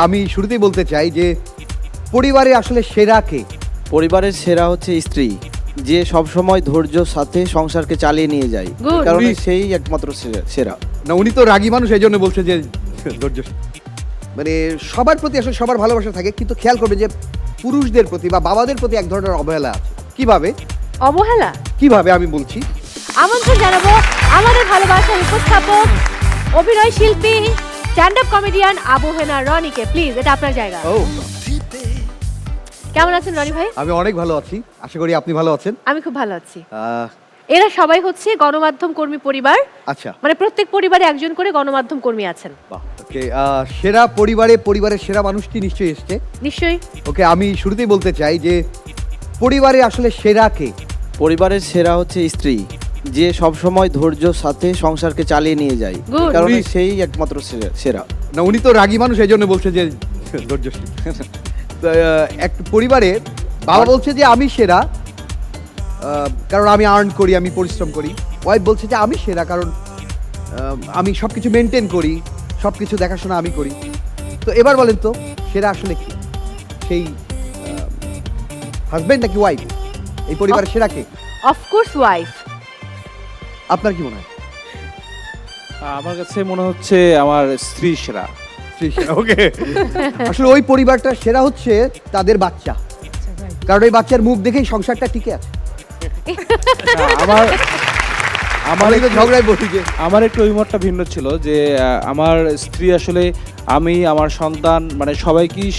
আমি শুরুতেই বলতে চাই যে পরিবারে আসলে সেরা কে? পরিবারের সেরা হচ্ছে স্ত্রী, যে সব সময় ধৈর্যর সাথে সংসারকে চালিয়ে নিয়ে যায়। Good. কারণ সেই একমাত্র সেরা। না, উনি তো রাগী মানুষ, এই জন্য বলছে যে ধৈর্য। মানে সবার প্রতি আসলে সবার ভালোবাসা থাকে, কিন্তু খেয়াল করবে যে পুরুষদের প্রতি বা বাবাদের প্রতি এক ধরনের অবহেলা আছে। কিভাবে অবহেলা? কিভাবে আমি বলছি। আমন্ত্রণ জানাবো আমাদের ভালোবাসার উপস্থাপক, অভিনয় শিল্পী, স্ট্যান্ড আপ কমেডিয়ান আবু-হেনা রনিকে। প্লিজ, এটা আপনার জায়গা। ও, কেমন আছেন রনি ভাই? আমি অনেক ভালো আছি, আশা করি আপনি ভালো আছেন। আমি খুব ভালো আছি। এরা সবাই হচ্ছে গণমাধ্যম কর্মী পরিবার। আচ্ছা, মানে প্রত্যেক পরিবারে একজন করে গণমাধ্যম কর্মী আছেন। বাহ, ওকে। সেরা পরিবারের সেরা মানুষটি নিশ্চয়ই এসছে। নিশ্চয়ই। ওকে, আমি শুরুতেই বলতে চাই যে পরিবারে আসলে সেরা কে? পরিবারের সেরা হচ্ছে স্ত্রী, যে সব সময় ধৈর্যর সাথে সংসারকে চালিয়ে নিয়ে যায়। Good. কারণ সেই একমাত্র সেরা। না, উনি তো রাগী মানুষ, এই জন্য বলছে যে ধৈর্য। এক পরিবারে বাবা বলছে যে আমি সেরা, কারণ আমি আর্ন করি, আমি পরিশ্রম করি। ওয়াইফ বলছে যে আমি সেরা, কারণ আমি সবকিছু মেনটেন করি, সবকিছু দেখাশোনা আমি করি। তো এবার বলেন তো সেরা আসলে কি? সেই হাজবেন্ড নাকি ওয়াইফ? এই পরিবারের সেরা কে? Of course wife. আপনার কি মনে হয়? আমার কাছে মনে হচ্ছে আমার স্ত্রী সেরা। ওকে, আসলে ওই পরিবারটা সেরা হচ্ছে তাদের বাচ্চা, কারণ এই বাচ্চার মুখ দেখেই সংসারটা টিকে আছে। আমার আমার একটু ঝগড়ায় বলি যে আমার একটু অভিমতটা ভিন্ন ছিল যে আমার স্ত্রী আসলে আমি আমার সন্তান মানে সবাইকেই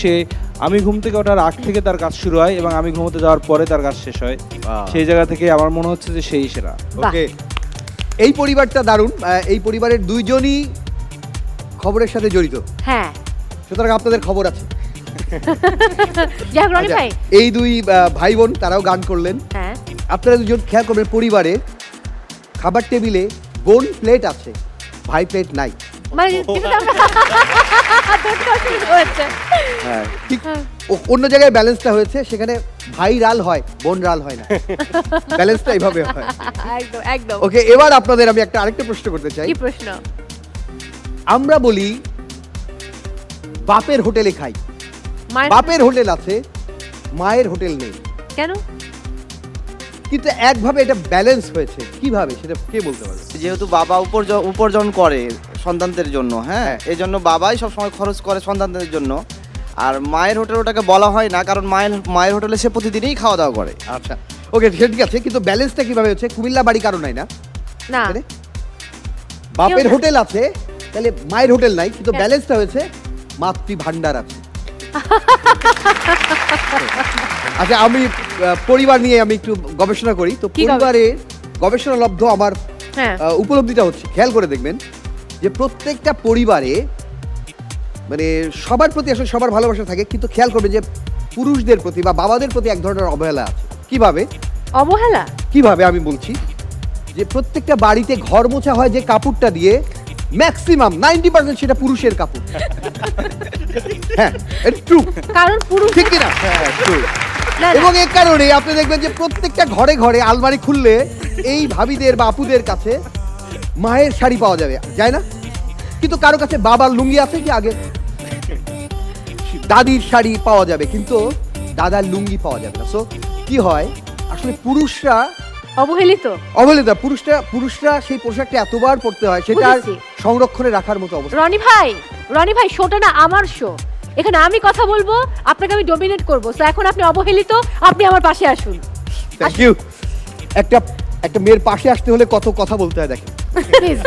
আমি ঘুম থেকে ওঠার আগ থেকে তার কাজ শুরু হয় এবং আমি ঘুমোতে যাওয়ার পরে তার কাজ শেষ হয়। সেই জায়গা থেকে আমার মনে হচ্ছে যে সেই সেরা। ওকে, এই পরিবারটা দারুণ। এই পরিবারের দুইজনই খবরের সাথে জড়িত, হ্যাঁ। সুতরাং আপনাদের খবর আছে। যাই হোক রনি আচ্ছা, ভাই। এই দুই ভাই বোন তারাও গান করলেন। হ্যাঁ। আপনারা দুজন খেয়াল করবেন, পরিবারে খাবার টেবিলে বোন প্লেট আছে, ভাই প্লেট নাই। মানে কিন্তু আমরা দুটো শুরু হয়েছে। হ্যাঁ, ঠিক অন্য জায়গায় ব্যালেন্সটা হয়েছে, সেখানে ভাই রাল হয়, বোন রাল হয় না। ব্যালেন্সটা এইভাবে হয়। একদম একদম। ওকে, এবার আপনাদের আমি আরেকটা প্রশ্ন করতে চাই। কি প্রশ্ন? আমরা বলি বাপের হোটেলে খাই, মায়ের- বাপের হোটেল আছে, মায়ের হোটেল নেই, কেন? কিন্তু একভাবে এটা ব্যালেন্স হয়েছে। কিভাবে সেটা কে বলতে পারবে? যেহেতু বাবা উপার্জন করে সন্তানদের জন্য, হ্যাঁ, এই জন্য বাবাই সবসময় খরচ করে সন্তানদের জন্য। আর মায়ের হোটেল ওটাকে বলা হয় না, কারণ মায়ের হোটেলে সে প্রতিদিনই খাওয়া দাওয়া করে। আচ্ছা, ওকে, সেটা ঠিক আছে, কিন্তু ব্যালেন্সটা কিভাবে হচ্ছে? কুমিল্লা বাড়ি কারণ নাই না, না। তাই না? বাপের হোটেল আছে, তাহলে মায়ের হোটেল নাই, কিন্তু হ্যাঁ। ব্যালেন্সটা হয়েছে মাতৃ ভান্ডার আছে। আচ্ছা, আমি পরিবার নিয়ে আমি একটু গবেষণা করি, তো কি পরিবারে গবেষণালব্ধ আমার হ্যাঁ। উপলব্ধিটা হচ্ছে, খেয়াল করে দেখবেন যে প্রত্যেকটা পরিবারে মানে সবার প্রতি আসলে সবার ভালোবাসা থাকে, কিন্তু খেয়াল করবে যে পুরুষদের প্রতি বা বাবাদের প্রতি এক ধরনের অবহেলা আছে। কিভাবে অবহেলা? কিভাবে আমি বলছি যে প্রত্যেকটা বাড়িতে ঘর মোছা হয় যে কাপড়টা দিয়ে, ম্যাক্সিমাম 90% সেটা পুরুষের কাপড়। হ্যাঁ, এটা ট্রু, কারণ পুরুষ ঠিক কিনা? হ্যাঁ, true। না, না। এবং এই কারণে আপনি দেখবেন যে প্রত্যেকটা ঘরে ঘরে আলমারি খুললে এই ভাবিদের বা আপুদের কাছে মায়ের শাড়ি পাওয়া যাবে, যায় না? কিন্তু কারো কাছে বাবার লুঙ্গি আছে কি? আগে দাদির শাড়ি পাওয়া যাবে, কিন্তু দাদার লুঙ্গি পাওয়া যাবে না। সো কি হয়, আসলে পুরুষরা অবহেলিত। অবহেলিত। পুরুষরা সেই পোশাকটা এতবার পরতে হয়, সেটা আর বুঝেছি। সংরক্ষণে রাখার মতো অবস্থা। রনি ভাই শোটা না আমার শো, এখানে আমি কথা বলবো, আপনাকে আমি ডমিনেট করবো। তো এখন আপনি অবহেলিত, আপনি আমার পাশে আসুন। Thank you. একটা মেয়ের পাশে আসতে হলে কত কথা বলতে হয় দেখেন। প্লিজ।